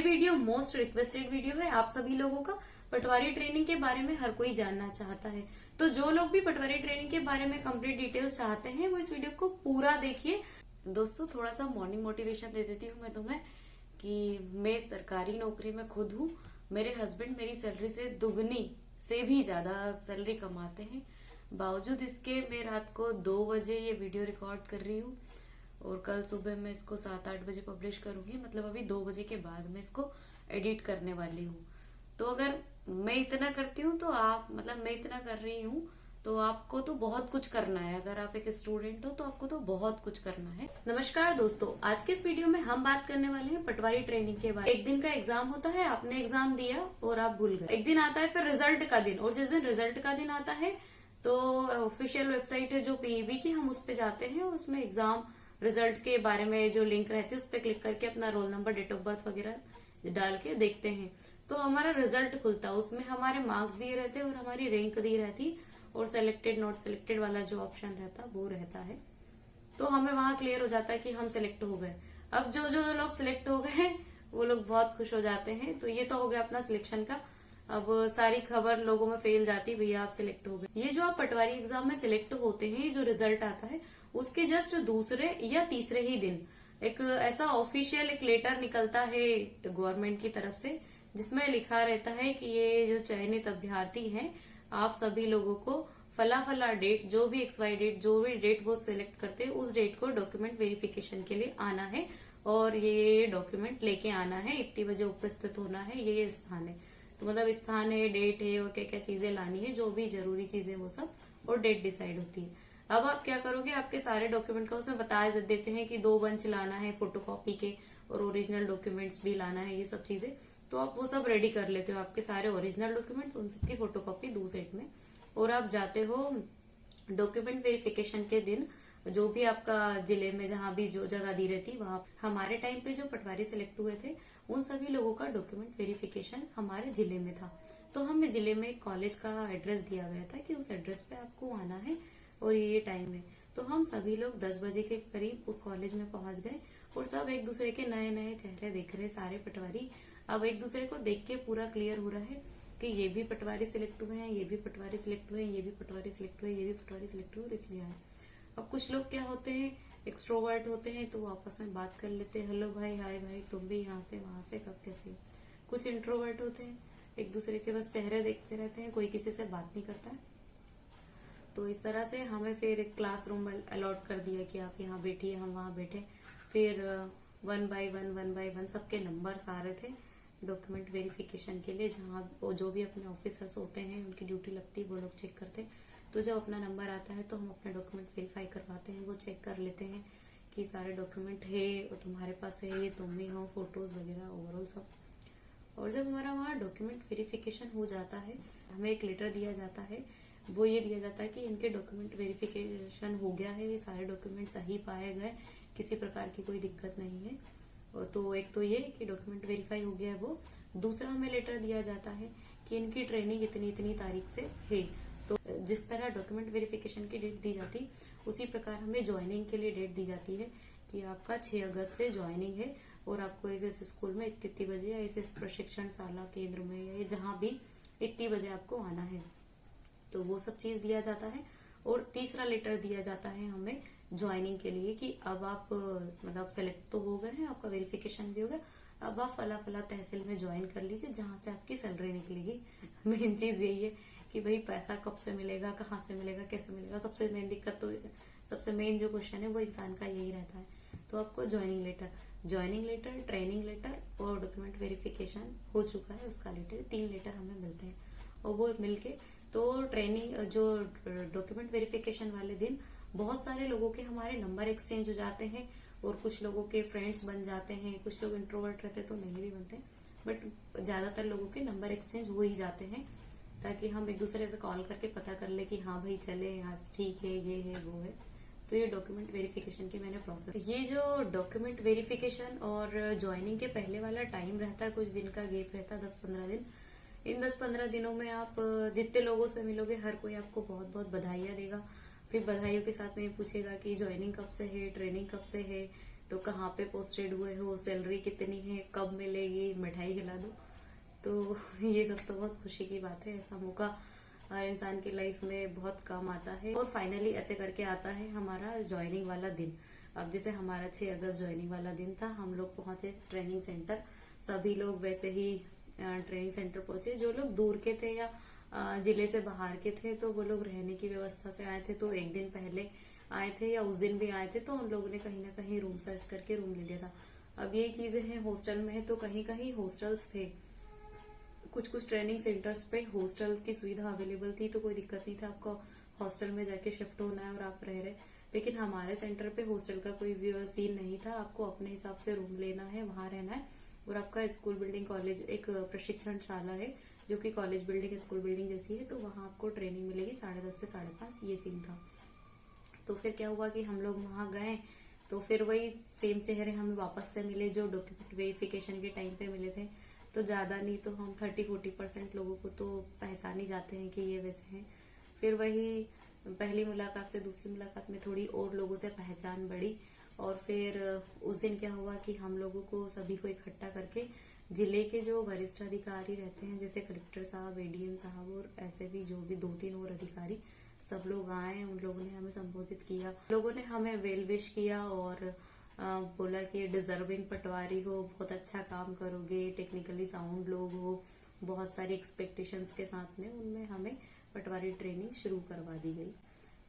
Video most requested video है आप सभी लोगों का। पटवारी ट्रेनिंग के बारे में हर कोई जानना चाहता है, तो जो लोग भी पटवारी ट्रेनिंग के बारे में कंप्लीट डिटेल्स चाहते हैं वो इस वीडियो को पूरा देखिए। दोस्तों, थोड़ा सा मॉर्निंग मोटिवेशन दे देती हूँ मैं तुम्हें कि मैं सरकारी नौकरी में खुद हूँ। मेरे हस्बैंड मेरी सैलरी से दुगनी से भी ज्यादा सैलरी कमाते हैं। बावजूद इसके मैं रात को 2 बजे ये वीडियो रिकॉर्ड कर रही हूँ और कल सुबह मैं इसको 7-8 बजे पब्लिश करूंगी। मतलब अभी 2 बजे के बाद मैं इसको एडिट करने वाली हूँ। तो अगर मैं इतना करती हूँ तो आप, मतलब मैं इतना कर रही हूँ तो आपको तो बहुत कुछ करना है। अगर आप एक स्टूडेंट हो तो आपको तो बहुत कुछ करना है। नमस्कार दोस्तों, आज के इस वीडियो में हम बात करने वाले हैं पटवारी ट्रेनिंग के बारे में। एक दिन का एग्जाम होता है, आपने एग्जाम दिया और आप भूल गए। एक दिन आता है फिर रिजल्ट का दिन, और जिस दिन रिजल्ट का दिन आता है तो ऑफिशियल वेबसाइट है जो पीईबी की, हम उस पर जाते हैं और उसमें एग्जाम रिजल्ट के बारे में जो लिंक रहती है उस पर क्लिक करके अपना roll number, date of birth वगैरह डाल के देखते हैं तो हमारा रिजल्ट खुलता है। उसमें हमारे मार्क्स दिए रहते हैं और हमारी रैंक दी रहती और सिलेक्टेड नॉट सिलेक्टेड वाला जो ऑप्शन रहता वो रहता है। तो हमें वहां क्लियर हो जाता है कि हम सिलेक्ट हो गए। अब जो जो लोग सिलेक्ट हो गए वो लोग बहुत खुश हो जाते हैं। तो ये तो हो गया अपना सिलेक्शन का। अब सारी खबर लोगों में फैल जाती, भैया आप सिलेक्ट हो गए। ये जो आप पटवारी एग्जाम में सिलेक्ट होते हैं, ये जो रिजल्ट आता है उसके जस्ट दूसरे या तीसरे ही दिन एक ऐसा ऑफिशियल एक लेटर निकलता है गवर्नमेंट की तरफ से, जिसमें लिखा रहता है कि ये जो चयनित अभ्यर्थी हैं, आप सभी लोगों को फला फला डेट, जो भी XY डेट, जो भी डेट वो सिलेक्ट करते हैं उस डेट को डॉक्यूमेंट वेरिफिकेशन के लिए आना है और ये डॉक्यूमेंट लेके आना है, इतनी बजे उपस्थित होना है, ये स्थान है। तो मतलब स्थान है, डेट है और क्या क्या चीजें लानी है, जो भी जरूरी चीजें वो सब, और डेट डिसाइड होती है। अब आप क्या करोगे, आपके सारे डॉक्यूमेंट का उसमें बता देते हैं कि 2 बंच लाना है फोटोकॉपी के और ओरिजिनल डॉक्यूमेंट्स भी लाना है, ये सब चीजें। तो आप वो सब रेडी कर लेते हो, आपके सारे ओरिजिनल डॉक्यूमेंट्स, उन सबकी फोटोकॉपी 2 सेट में, और आप जाते हो डॉक्यूमेंट वेरिफिकेशन के दिन। जो भी आपका जिले में जहां भी जो जगह दी रहती वहां, हमारे टाइम पे जो पटवारी सिलेक्ट हुए थे उन सभी लोगों का डॉक्यूमेंट वेरिफिकेशन हमारे जिले में था। तो हमें जिले में कॉलेज का एड्रेस दिया गया था कि उस एड्रेस पे आपको आना है और ये टाइम है। तो हम सभी लोग 10 बजे के करीब उस कॉलेज में पहुंच गए और सब एक दूसरे के नए नए चेहरे देख रहे, सारे पटवारी। अब एक दूसरे को देख के पूरा क्लियर हो रहा है कि ये भी पटवारी सिलेक्ट हुए हैं, ये भी पटवारी सिलेक्ट हुए हैं, ये भी पटवारी सिलेक्ट हुए, ये भी पटवारी सिलेक्ट हुए, और इसलिए आए। अब कुछ लोग क्या होते हैं, एक्सट्रोवर्ट होते हैं, तो वो आपस में बात कर लेते हैं, हेलो भाई, हाय भाई, तुम भी यहाँ से वहां से, कब कैसे। कुछ इंट्रोवर्ट होते हैं, एक दूसरे के बस चेहरे देखते रहते हैं, कोई किसी से बात नहीं करता है। तो इस तरह से हमें फिर एक क्लासरूम अलॉट कर दिया कि आप यहाँ बैठिए, हम वहां बैठे। फिर 1 बाय 1 सबके नंबर्स आ रहे थे डॉक्यूमेंट वेरिफिकेशन के लिए, जहाँ वो जो भी अपने ऑफिसर्स होते हैं उनकी ड्यूटी लगती है, वो लोग चेक करते हैं। तो जब अपना नंबर आता है तो हम अपने डॉक्यूमेंट वेरीफाई करवाते हैं, वो चेक कर लेते हैं कि सारे डॉक्यूमेंट है और तुम्हारे पास है, ये तुम ही हो, फोटोज वगैरह ओवरऑल सब। और जब हमारा वहाँ डॉक्यूमेंट वेरिफिकेशन हो जाता है, हमें एक लेटर दिया जाता है। वो ये दिया जाता है कि इनके डॉक्यूमेंट वेरिफिकेशन हो गया है, ये सारे डॉक्यूमेंट सही पाए गए, किसी प्रकार की कोई दिक्कत नहीं है। तो एक तो ये कि डॉक्यूमेंट वेरीफाई हो गया है वो। दूसरा हमें लेटर दिया जाता है कि इनकी ट्रेनिंग इतनी इतनी तारीख से है। तो जिस तरह डॉक्यूमेंट वेरिफिकेशन की डेट दी जाती उसी प्रकार हमें ज्वाइनिंग के लिए डेट दी जाती है कि आपका 6 अगस्त से ज्वाइनिंग है और आपको इस स्कूल में इतनी बजे या इस प्रशिक्षण शाला केंद्र में या जहां भी इतनी बजे आपको आना है। तो वो सब चीज दिया जाता है। और तीसरा लेटर दिया जाता है हमें ज्वाइनिंग के लिए कि अब आप मतलब सेलेक्ट तो हो गए हैं, आपका वेरिफिकेशन भी हो गया, अब आप फला फला तहसील में ज्वाइन कर लीजिए जहां से आपकी सैलरी निकलेगी। मेन चीज यही है कि भाई पैसा कब से मिलेगा, कहाँ से मिलेगा, कैसे मिलेगा। सबसे मेन दिक्कत तो, सबसे मेन जो क्वेश्चन है वो इंसान का यही रहता है। तो आपको ज्वाइनिंग लेटर, ट्रेनिंग लेटर और डॉक्यूमेंट वेरिफिकेशन हो चुका है उसका लेटर, 3 लेटर हमें मिलते हैं। और वो मिलके तो ट्रेनिंग, जो डॉक्यूमेंट वेरिफिकेशन वाले दिन बहुत सारे लोगों के हमारे नंबर एक्सचेंज हो जाते हैं और कुछ लोगों के फ्रेंड्स बन जाते हैं। कुछ लोग इंट्रोवर्ट रहते तो नहीं भी बनते, बट ज्यादातर लोगों के नंबर एक्सचेंज हो ही जाते हैं, ताकि हम एक दूसरे से कॉल करके पता कर ले कि हाँ भाई चले, आज ठीक है, ये है, वो है। तो ये डॉक्यूमेंट वेरिफिकेशन की मैंने प्रोसेस। ये जो डॉक्यूमेंट वेरिफिकेशन और ज्वाइनिंग के पहले वाला टाइम रहता है, कुछ दिन का गैप रहता है, 10-15 दिन। इन 10-15 दिनों में आप जितने लोगों से मिलोगे हर कोई आपको बहुत बहुत बधाइयां देगा। फिर बधाइयों के साथ में ये पूछेगा कि ज्वाइनिंग कब से है, ट्रेनिंग कब से है, तो कहाँ पे पोस्टेड हुए हो, सैलरी कितनी है, कब मिलेगी, मिठाई खिला दो। तो ये सब तो बहुत खुशी की बात है। ऐसा मौका हर इंसान की लाइफ में बहुत कम आता है। और फाइनली ऐसे करके आता है हमारा ज्वाइनिंग वाला दिन। अब जैसे हमारा 6 अगस्त ज्वाइनिंग वाला दिन था, हम लोग पहुंचे ट्रेनिंग सेंटर। सभी लोग वैसे ही ट्रेनिंग सेंटर पहुंचे। जो लोग दूर के थे या जिले से बाहर के थे तो वो लोग रहने की व्यवस्था से आए थे, तो एक दिन पहले आए थे या उस दिन भी आए थे, तो उन लोगों ने कहीं ना कहीं रूम सर्च करके रूम ले लिया था। अब यही चीजें हैं, हॉस्टल में है तो कहीं कहीं हॉस्टल्स थे, कुछ कुछ ट्रेनिंग सेंटर्स पे हॉस्टल की सुविधा अवेलेबल थी, तो कोई दिक्कत नहीं था आपको हॉस्टल में जाके शिफ्ट होना है और आप रह रहे। लेकिन हमारे सेंटर पे हॉस्टल का कोई सीन नहीं था। आपको अपने हिसाब से रूम लेना है, वहां रहना है। और आपका स्कूल बिल्डिंग कॉलेज एक प्रशिक्षण शाला है जो कि कॉलेज बिल्डिंग स्कूल बिल्डिंग जैसी है, तो वहां आपको ट्रेनिंग मिलेगी 10:30 से 5:30, ये सीन था। तो फिर क्या हुआ कि हम लोग वहां गए तो फिर वही सेम चेहरे हमें वापस से मिले जो डॉक्यूमेंट वेरिफिकेशन के टाइम पे मिले थे। तो ज्यादा नहीं तो हम 30-40% लोगों को तो पहचान ही जाते हैं कि ये वैसे हैं। फिर वही पहली मुलाकात से दूसरी मुलाकात में थोड़ी और लोगों से पहचान बढ़ी। और फिर उस दिन क्या हुआ कि हम लोगों को सभी को इकट्ठा करके जिले के जो वरिष्ठ अधिकारी रहते हैं, जैसे कलेक्टर साहब, एडीएम साहब और ऐसे भी जो भी 2-3 और अधिकारी, सब लोग आए। उन लोगों ने हमें संबोधित किया, लोगों ने हमें वेल विश किया और बोला कि डिजर्विंग पटवारी हो, बहुत अच्छा काम करोगे, टेक्निकली साउंड लोग हो, बहुत सारी एक्सपेक्टेशंस के साथ में उनमें हमें पटवारी ट्रेनिंग शुरू करवा दी गई।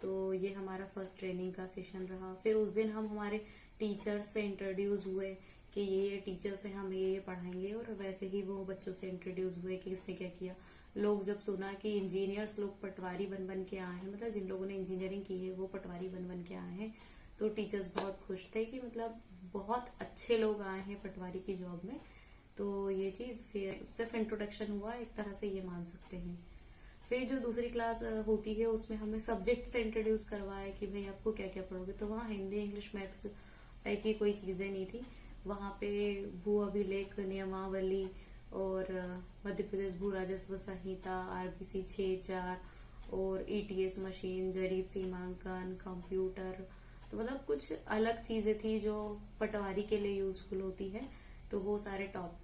तो ये हमारा फर्स्ट ट्रेनिंग का सेशन रहा। फिर उस दिन हम हमारे टीचर्स से इंट्रोड्यूस हुए कि ये टीचर्स हैं, हम ये पढ़ाएंगे। और वैसे ही वो बच्चों से इंट्रोड्यूस हुए कि किसने क्या किया। लोग जब सुना कि इंजीनियर्स लोग पटवारी बन बन के आए हैं, मतलब जिन लोगों ने इंजीनियरिंग की है वो पटवारी बन बन के आए हैं, तो टीचर्स बहुत खुश थे कि मतलब बहुत अच्छे लोग आए हैं पटवारी की जॉब में। तो ये चीज फिर सिर्फ इंट्रोडक्शन हुआ, एक तरह से ये मान सकते हैं। फिर जो दूसरी क्लास होती है उसमें हमें सब्जेक्ट से इंट्रोड्यूस करवाए कि भाई आपको क्या क्या पढ़ोगे। तो वहाँ हिंदी, इंग्लिश, मैथ्स टाइप की कोई चीजें नहीं थी। वहाँ पे भू अभिलेख, नियमावली और मध्य प्रदेश भू राजस्व संहिता, आरबीसी 6-4 और ईटीएस मशीन, जरीब सीमांकन, कंप्यूटर, तो मतलब कुछ अलग चीजें थी जो पटवारी के लिए यूजफुल होती है। तो वो सारे टॉप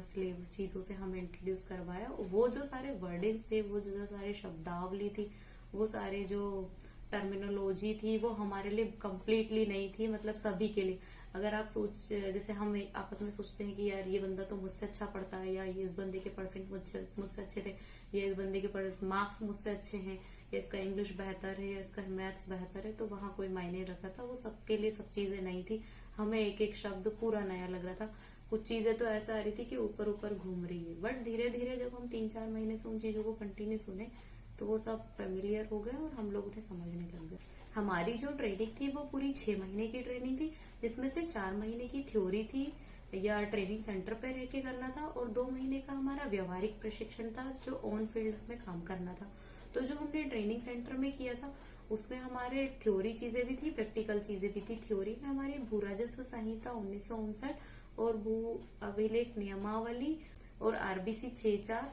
स्लेव चीजों से हमें इंट्रोड्यूस करवाया। वो जो सारे वर्डिंग्स थे, वो जो सारे शब्दावली थी, वो सारे जो टर्मिनोलॉजी थी, वो हमारे लिए कंप्लीटली नई थी, मतलब सभी के लिए। अगर आप जैसे हम आपस में सोचते हैं कि यार ये बंदा तो मुझसे अच्छा पढ़ता है, या ये इस बंदे के परसेंट मुझसे अच्छे थे, ये इस बंदे के मार्क्स मुझसे अच्छे हैं, या इसका इंग्लिश बेहतर है, या इसका मैथ्स बेहतर है, तो वहाँ कोई मायने रखा था। वो सबके लिए सब चीजें नई थी। हमें एक एक शब्द पूरा नया लग रहा था। कुछ चीजें तो ऐसा आ रही थी कि ऊपर ऊपर घूम रही है, बट धीरे धीरे जब हम 3-4 महीने से उन चीजों को कंटिन्यू सुने तो वो सब फेमिलियर हो गए और हम लोग उन्हें समझने लग गए। हमारी जो ट्रेनिंग थी वो पूरी 6 महीने की ट्रेनिंग थी, जिसमें से 4 महीने की थ्योरी थी या ट्रेनिंग सेंटर पे रह के करना था, और 2 महीने का हमारा व्यवहारिक प्रशिक्षण था जो ऑन फील्ड में काम करना था। तो जो हमने ट्रेनिंग सेंटर में किया था उसमें हमारे थ्योरी चीजें भी थी, प्रैक्टिकल चीजें भी थी। थ्योरी में हमारी भू राजस्व संहिता 1959 और भू अभिलेख नियमावली और आरबीसी 6-4।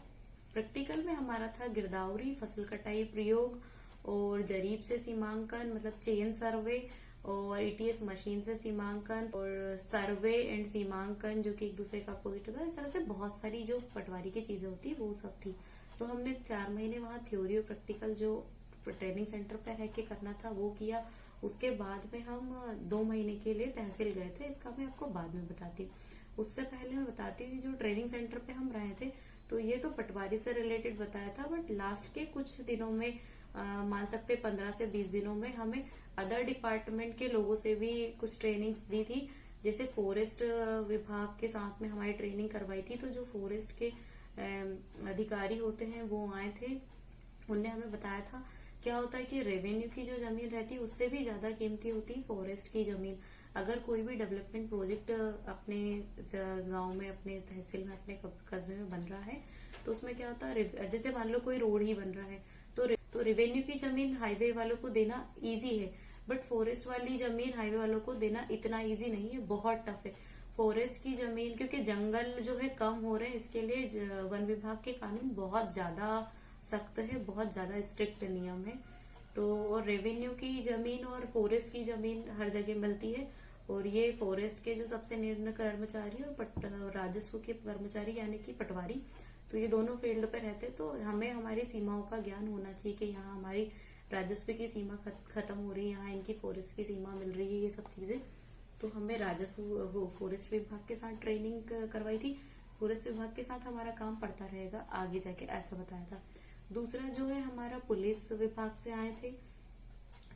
प्रैक्टिकल में हमारा था गिरदावरी, फसल कटाई प्रयोग और जरीब से सीमांकन, मतलब चेन सर्वे, और ईटीएस मशीन से सीमांकन, और सर्वे एंड सीमांकन जो कि एक दूसरे का अपोजिट होता है। इस तरह से बहुत सारी जो पटवारी की चीजें होती है वो सब थी। तो हमने 4 महीने वहाँ थ्योरी और प्रैक्टिकल जो ट्रेनिंग सेंटर पर रह के करना था वो किया। उसके बाद में हम 2 महीने के लिए तहसील गए थे, इसका मैं आपको बाद में बताती हूँ। उससे पहले मैं बताती हूँ जो ट्रेनिंग सेंटर पे हम रहे थे, तो ये तो पटवारी से रिलेटेड बताया था, बट लास्ट के कुछ दिनों में मान सकते 15 से 20 दिनों में हमें अदर डिपार्टमेंट के लोगों से भी कुछ ट्रेनिंग्स दी थी। जैसे फॉरेस्ट विभाग के साथ में हमारी ट्रेनिंग करवाई थी, तो जो फॉरेस्ट के अधिकारी होते हैं वो आए थे। उनने हमें बताया था क्या होता है कि रेवेन्यू की जो जमीन रहती है उससे भी ज्यादा कीमती होती है फॉरेस्ट की जमीन। अगर कोई भी डेवलपमेंट प्रोजेक्ट अपने गांव में, अपने तहसील में, अपने कस्बे में बन रहा है, तो उसमें क्या होता है, जैसे मान लो कोई रोड ही बन रहा है, तो रेवेन्यू की जमीन हाईवे वालों को देना इजी है, बट फॉरेस्ट वाली जमीन हाईवे वालों को देना इतना इजी नहीं है, बहुत टफ है। फॉरेस्ट की जमीन, क्योंकि जंगल जो है कम हो रहे हैं, इसके लिए वन विभाग के कानून बहुत ज्यादा सख्त है, बहुत ज्यादा स्ट्रिक्ट नियम है। तो और रेवेन्यू की जमीन और फॉरेस्ट की जमीन हर जगह मिलती है, और ये फॉरेस्ट के जो सबसे निम्न कर्मचारी और राजस्व के कर्मचारी यानी कि पटवारी, तो ये दोनों फील्ड पे रहते। तो हमें हमारी सीमाओं का ज्ञान होना चाहिए कि यहाँ हमारी राजस्व की सीमा खत्म हो रही है, यहाँ इनकी फॉरेस्ट की सीमा मिल रही है, ये सब चीजें। तो हमें राजस्व वो फॉरेस्ट विभाग के साथ ट्रेनिंग करवाई थी। फॉरेस्ट विभाग के साथ हमारा काम पड़ता रहेगा आगे जाके, ऐसा बताया था। दूसरा जो है हमारा पुलिस विभाग से आए थे।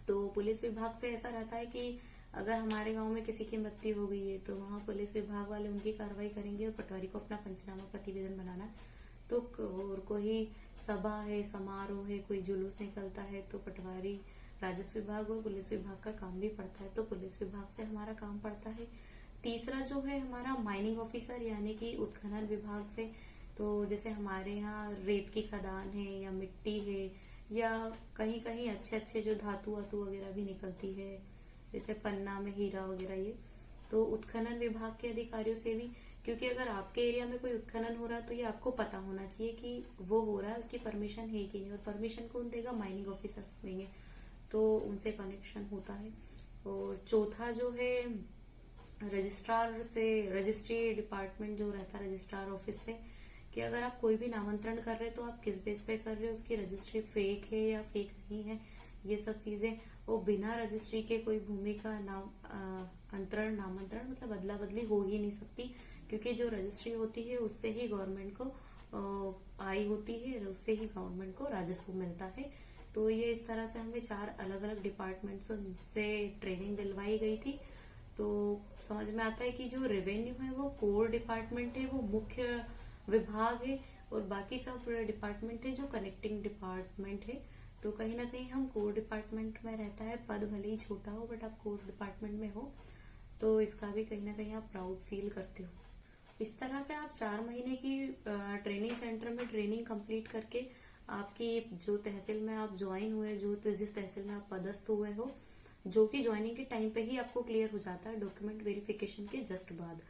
तो पुलिस विभाग से ऐसा रहता है कि अगर हमारे गांव में किसी की मृत्यु हो गई है तो वहाँ पुलिस विभाग वाले उनकी कार्रवाई करेंगे और पटवारी को अपना पंचनामा प्रतिवेदन बनाना है। तो और कोई सभा है, समारोह है, कोई जुलूस निकलता है तो पटवारी राजस्व विभाग और पुलिस विभाग का काम भी पड़ता है। तो पुलिस विभाग से हमारा काम पड़ता है। तीसरा जो है हमारा माइनिंग ऑफिसर यानी कि उत्खनन विभाग से। तो जैसे हमारे यहाँ रेत की खदान है या मिट्टी है या कहीं कहीं अच्छे अच्छे जो धातु वातु वगैरह भी निकलती है, जैसे पन्ना में हीरा वगैरह, ये तो उत्खनन विभाग के अधिकारियों से भी, क्योंकि अगर आपके एरिया में कोई उत्खनन हो रहा है तो ये आपको पता होना चाहिए कि वो हो रहा है, उसकी परमिशन है कि नहीं, और परमिशन कौन देगा? माइनिंग ऑफिसर्स देंगे। तो उनसे कनेक्शन होता है। और चौथा जो है रजिस्ट्रार से, रजिस्ट्री डिपार्टमेंट जो रहता है रजिस्ट्रार ऑफिस से, कि अगर आप कोई भी नामांतरण कर रहे हो तो आप किस बेस पे कर रहे हो, उसकी रजिस्ट्री फेक है या फेक नहीं है, ये सब चीजें। वो बिना रजिस्ट्री के कोई भूमि का अंतरण, नामांतरण मतलब अदला बदली हो ही नहीं सकती, क्योंकि जो रजिस्ट्री होती है उससे ही गवर्नमेंट को आय होती है, उससे ही गवर्नमेंट को राजस्व मिलता है। तो ये इस तरह से हमें 4 अलग अलग डिपार्टमेंट से ट्रेनिंग दिलवाई गई थी। तो समझ में आता है कि जो रेवेन्यू है वो कोर डिपार्टमेंट है, वो मुख्य विभाग है, और बाकी सब डिपार्टमेंट है जो कनेक्टिंग डिपार्टमेंट है। तो कहीं ना कहीं हम कोर डिपार्टमेंट में रहता है, पद भले ही छोटा हो बट आप कोर डिपार्टमेंट में हो, तो इसका भी कहीं ना कहीं आप प्राउड फील करते हो। इस तरह से आप 4 महीने की ट्रेनिंग सेंटर में ट्रेनिंग कंप्लीट करके आपकी जो तहसील में आप ज्वाइन हुए, जिस तहसील में आप पदस्थ हुए हो, जो कि ज्वाइनिंग के टाइम पे ही आपको क्लियर हो जाता है डॉक्यूमेंट वेरिफिकेशन के जस्ट बाद,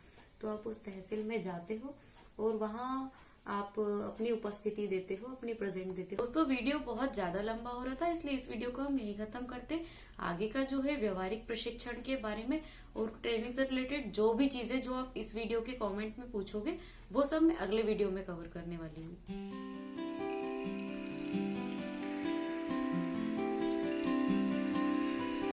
तो आप उस तहसील में जाते हो और वहाँ आप अपनी उपस्थिति देते हो, अपनी प्रेजेंट देते हो। दोस्तों वीडियो बहुत ज्यादा लंबा हो रहा था, इसलिए इस वीडियो को हम यही खत्म करते। आगे का जो है व्यवहारिक प्रशिक्षण के बारे में और ट्रेनिंग से रिलेटेड जो भी चीजें जो आप इस वीडियो के कमेंट में पूछोगे वो सब मैं अगले वीडियो में कवर करने वाली हूँ।